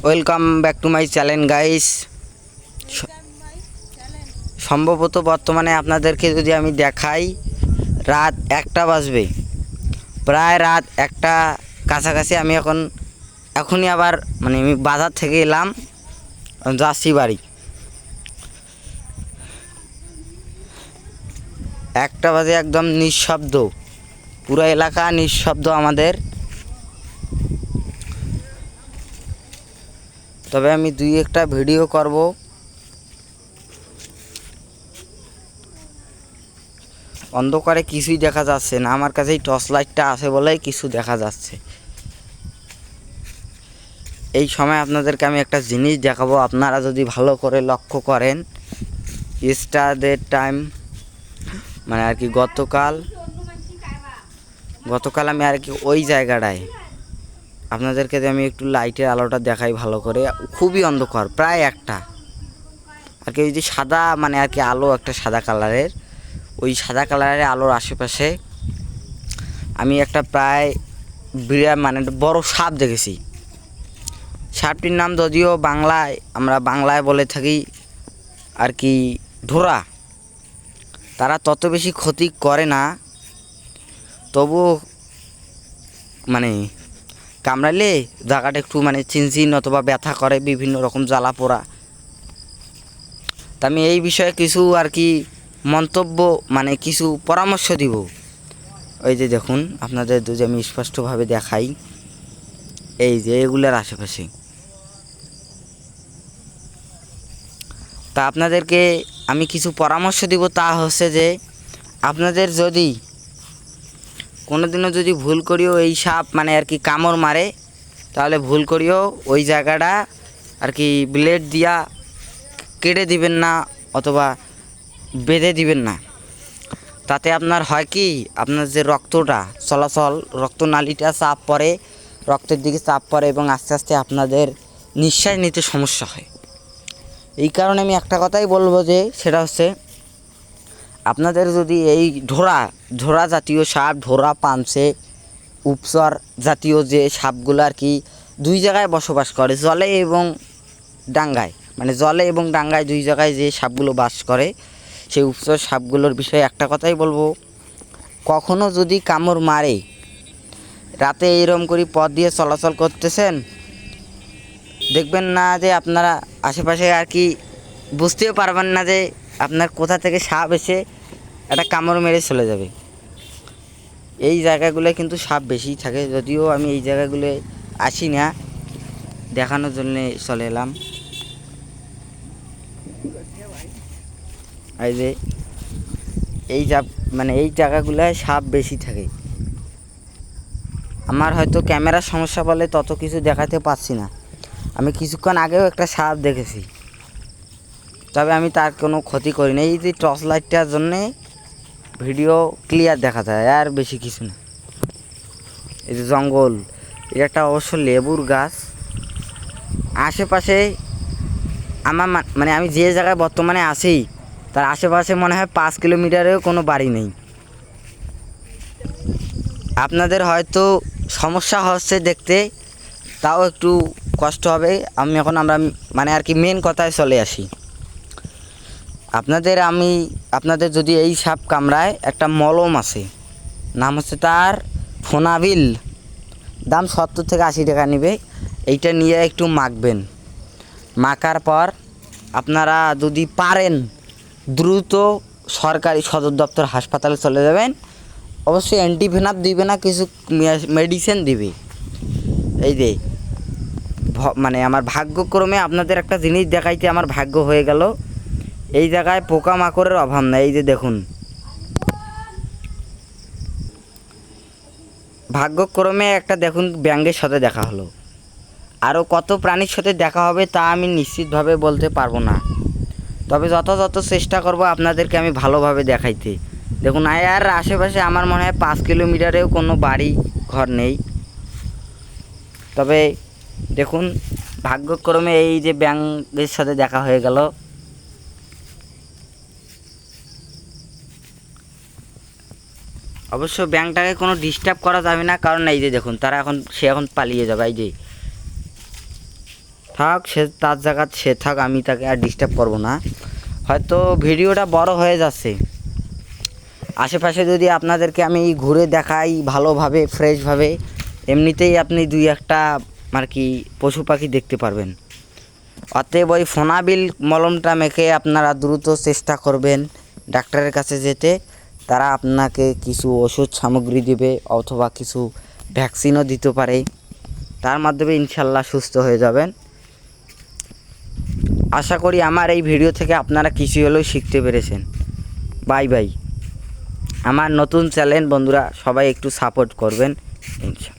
Welcome back to my channel guys. সম্ভবত বর্তমানে আপনাদেরকে যদি আমি দেখাই, রাত 1টা বাজবে, প্রায় রাত 1টা কাছাকাছি। আমি এখনই আবার আমি বাজার থেকে এলাম, যাচ্ছি বাড়ি। 1টা বাজে, একদম নিঃশব্দ, পুরো এলাকা নিঃশব্দ আমাদের। তবে আমি 2-1টা ভিডিও করব। অন্ধকারে কিছুই দেখা যাচ্ছে না, আমার কাছে এই টর্চ লাইটটা আছে বলেই কিছু দেখা যাচ্ছে। এই সময় আপনাদেরকে আমি একটা জিনিস দেখাবো, আপনারা যদি ভালো করে লক্ষ্য করেন। স্টারদের টাইম আর কি গতকাল আমি আর কি ওই জায়গাটায় আপনাদেরকে আমি একটু লাইটের আলোটা দেখাই ভালো করে। খুবই অন্ধকার, প্রায় 1টা আর কি। ওই যে সাদা আর কি আলো, একটা সাদা কালারের, ওই সাদা কালারের আলোর আশেপাশে আমি একটা প্রায় বিরাট বড় সাপ দেখেছি। সাপটির নাম যদিও আমরা বাংলায় বলে থাকি আর কি ঢোরা। তারা তত বেশি ক্ষতি করে না, তবু কামড়ালে জায়গাটা একটু চিনচিন অথবা ব্যথা করে, বিভিন্ন রকম জ্বালা পোড়া। তা আমি এই বিষয়ে কিছু আর কি মন্তব্য কিছু পরামর্শ দিব। ওই যে দেখুন, আপনাদের যদি আমি স্পষ্টভাবে দেখাই, এই যে এগুলোর আশেপাশে। তা আপনাদেরকে আমি কিছু পরামর্শ দিব, তা হচ্ছে যে আপনাদের যদি কোনোদিনও যদি ভুল করিও এই সাপ আর কি কামড় মারে, তাহলে ভুল করিও ওই জায়গাটা আর কি ব্লেড দিয়া কেটে দিবেন না অথবা বেঁধে দিবেন না। তাতে আপনার হয় কি, আপনার যে রক্তটা চলাচল, রক্তনালীটা চাপ পড়ে, রক্তের দিকে চাপ পড়ে এবং আস্তে আস্তে আপনাদের নিঃশ্বাস নিতে সমস্যা হয়। এই কারণে আমি একটা কথাই বলবো, যে সেটা হচ্ছে আপনাদের যদি এই ঢোরা জাতীয় সাপ, ঢোরা, পাঞ্চে, উপচর জাতীয় যে সাপগুলো আর কি 2 জায়গায় বসবাস করে, জলে এবং ডাঙ্গায়, জলে এবং ডাঙ্গায় 2 জায়গায় যে সাপগুলো বাস করে, সেই উপচর সাপগুলোর বিষয়ে একটা কথাই বলবো, কখনো যদি কামড় মারে, রাতে এইরকম করে পথ দিয়ে চলাচল করতেছেন, দেখবেন না যে আপনারা আশেপাশে আর কি বুঝতেও পারবেন না যে আপনার কোথা থেকে সাপ এসে একটা কামড় মেরে চলে যাবে। এই জায়গাগুলো কিন্তু সাপ বেশি থাকে, যদিও আমি এই জায়গাগুলো আসি না, দেখানোর জন্যে চলে এলাম। এই যে এই এই জায়গাগুলোয় সাপ বেশি থাকে। আমার হয়তো ক্যামেরার সমস্যা বলে তত কিছু দেখাতে পারছি না। আমি কিছুক্ষণ আগেও একটা সাপ দেখেছি, তবে আমি তার কোনো ক্ষতি করি না। এই যে টর্চ লাইটটার জন্যে ভিডিও ক্লিয়ার দেখা যায়, আর বেশি কিছু না। এই যে জঙ্গল, এটা একটা অবশ্য লেবুর গাছ। আশেপাশে আমার আমি যে জায়গায় বর্তমানে আছি, তার আশেপাশে মনে হয় 5 কিলোমিটারেও কোনো বাড়ি নেই। আপনাদের হয়তো সমস্যা হচ্ছে দেখতে, তাও একটু কষ্ট হবে। আমরা আর কি মেন কথায় চলে আসি। আপনাদের যদি এই সাপ কামড়ায়, একটা মলম আছে, নাম হচ্ছে তার ফোনাবিল, দাম 70 থেকে 80 টাকা নেবে। এইটা নিয়ে একটু মাখবেন। মাখার পর আপনারা যদি পারেন দ্রুত সরকারি সদর দপ্তর হাসপাতালে চলে যাবেন। অবশ্যই অ্যান্টিভেনাম দিবে না, কিছু মেডিসিন দিবে। এই যে আমার ভাগ্যক্রমে আপনাদের একটা জিনিস দেখাইতে আমার ভাগ্য হয়ে গেল। এই জায়গায় পোকামাকড়ের অভাব নাই। এই যে দেখুন, ভাগ্যক্রমে একটা দেখুন ব্যাঙের সাথে দেখা হলো। আরও কত প্রাণীর সাথে দেখা হবে তা আমি নিশ্চিতভাবে বলতে পারবো না, তবে যথাযথ চেষ্টা করব আপনাদেরকে আমি ভালোভাবে দেখাইতে। দেখুন, আর আশেপাশে আমার মনে হয় 5 কিলোমিটারেও কোনো বাড়ি ঘর নেই। তবে দেখুন, ভাগ্যক্রমে এই যে ব্যাঙের সাথে দেখা হয়ে গেল। অবশ্য ব্যাঙটাকে কোনো ডিস্টার্ব করা যাবে না, কারণ এই যে দেখুন, সে এখন পালিয়ে যাবে। এই যে থাক, সে তার জায়গা সে থাক, আমি তাকে আর ডিস্টার্ব করবো না। হয়তো ভিডিওটা বড় হয়ে যাচ্ছে। আশেপাশে যদি আপনাদেরকে আমি ঘুরে দেখাই ভালোভাবে ফ্রেশভাবে, এমনিতেই আপনি দুই একটা আর কি পশু পাখি দেখতে পারবেন। অতএব ওই ফোনাবিল মলমটা মেখে আপনারা দ্রুত চেষ্টা করবেন ডাক্তারের কাছে যেতে। তারা আপনাকে কিছু ওষুধ সামগ্রী দেবে অথবা কিছু ভ্যাকসিনও দিতে পারে, তার মাধ্যমে ইনশাল্লাহ সুস্থ হয়ে যাবেন। আশা করি আমার এই ভিডিও থেকে আপনারা কিছু হলেও শিখতে পেরেছেন। Bye bye. আমার নতুন চ্যানেল বন্ধুরা সবাই একটু সাপোর্ট করবেন ইনশাল্লাহ।